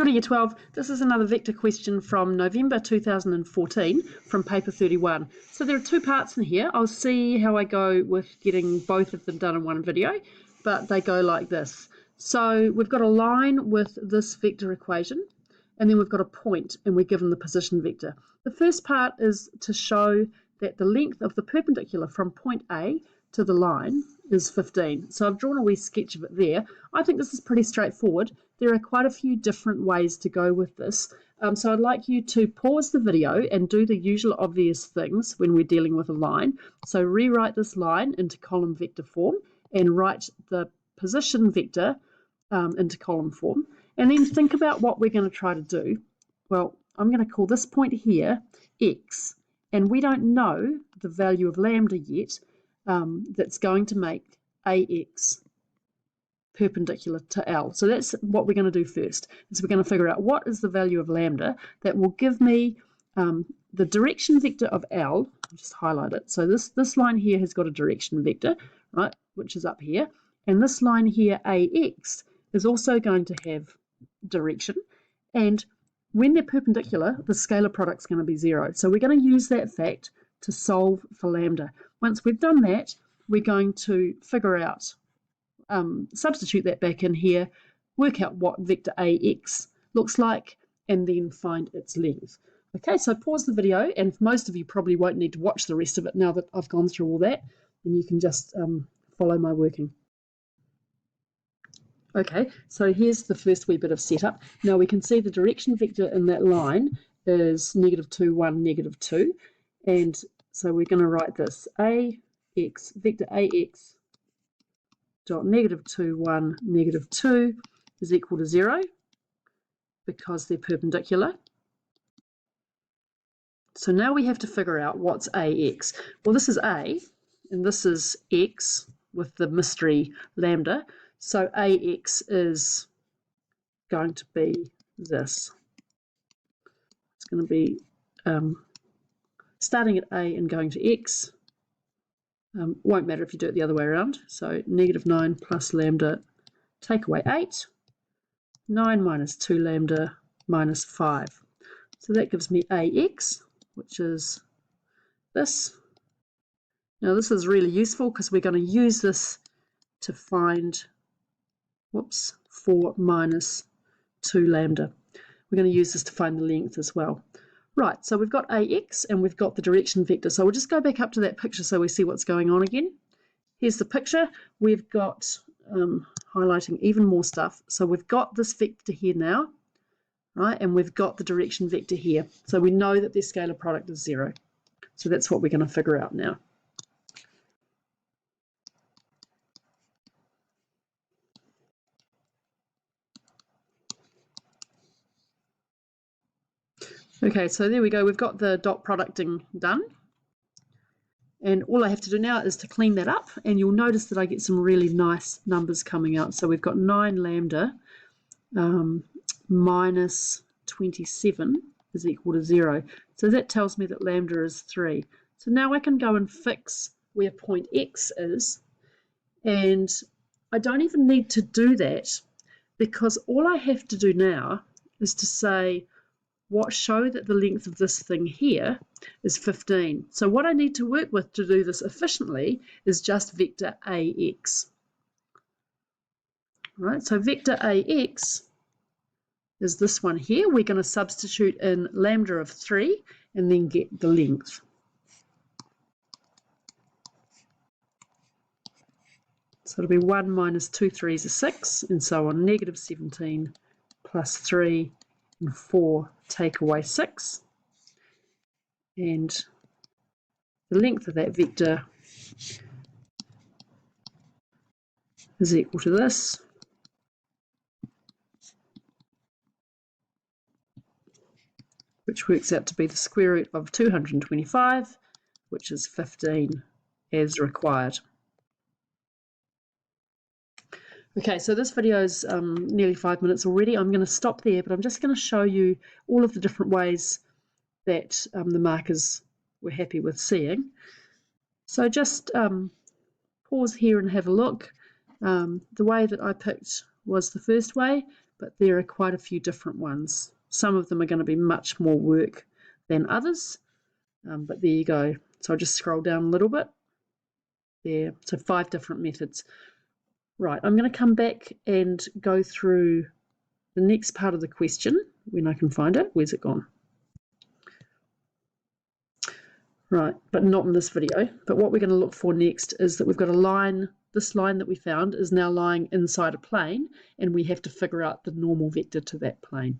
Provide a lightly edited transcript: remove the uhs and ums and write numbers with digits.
Kia ora Year 12, this is another vector question from November 2014 from paper 31. So there are two parts in here. I'll see how I go with getting both of them done in one video, but they go like this. So we've got a line with this vector equation, and then we've got a point, and we're given the position vector. The first part is to show that the length of the perpendicular from point A to the line is 15. So I've drawn a wee sketch of it there. I think this is pretty straightforward. There are quite a few different ways to go with this. So I'd like you to pause the video and do the usual obvious things when we're dealing with a line. So rewrite this line into column vector form and write the position vector into column form. And then think about what we're going to try to do. Well, I'm going to call this point here x, and we don't know the value of lambda yet. That's going to make AX perpendicular to L. So that's what we're going to do first. Is we're going to figure out what is the value of lambda that will give me the direction vector of L. I'll just highlight it. So this line here has got a direction vector, right, which is up here. And this line here, AX, is also going to have direction. And when they're perpendicular, the scalar product's going to be 0. So we're going to use that fact to solve for lambda. Once we've done that, we're going to figure out, substitute that back in here, work out what vector AX looks like, and then find its length. Okay, so pause the video, and most of you probably won't need to watch the rest of it now that I've gone through all that, and you can just follow my working. Okay, so here's the first wee bit of setup. Now we can see the direction vector in that line is -2, 1, -2, and so we're going to write this AX, vector AX dot -2, 1, -2 is equal to 0 because they're perpendicular. So now we have to figure out what's AX. Well, this is A, and this is X with the mystery lambda. So AX is going to be this. It's going to be starting at A and going to X. Won't matter if you do it the other way around. So -9 plus lambda, take away 8. 9 minus 2 lambda minus 5. So that gives me AX, which is this. Now this is really useful because we're going to use this to find 4 minus 2 lambda. We're going to use this to find the length as well. Right, so we've got AX and we've got the direction vector. So we'll just go back up to that picture so we see what's going on again. Here's the picture. We've got highlighting even more stuff. So we've got this vector here now, right? And we've got the direction vector here. So we know that their scalar product is 0. So that's what we're going to figure out now. Okay, so there we go. We've got the dot producting done. And all I have to do now is to clean that up, and you'll notice that I get some really nice numbers coming out. So we've got 9 lambda minus 27 is equal to 0. So that tells me that lambda is 3. So now I can go and fix where point X is, and I don't even need to do that because all I have to do now is to say, show that the length of this thing here is 15. So what I need to work with to do this efficiently is just vector AX. Right, so vector AX is this one here. We're going to substitute in lambda of 3 and then get the length. So it'll be 1 minus 2 3s are 6, and so on, -17 plus 3 and 4 take away 6, and the length of that vector is equal to this, which works out to be the square root of 225, which is 15 as required. Okay, so this video is nearly 5 minutes already. I'm going to stop there, but I'm just going to show you all of the different ways that the markers were happy with seeing. So just pause here and have a look. The way that I picked was the first way, but there are quite a few different ones. Some of them are going to be much more work than others, but there you go. So I'll just scroll down a little bit there. So 5 different methods. Right, I'm going to come back and go through the next part of the question when I can find it. Where's it gone? Right, but not in this video. But what we're going to look for next is that we've got a line. This line that we found is now lying inside a plane, and we have to figure out the normal vector to that plane.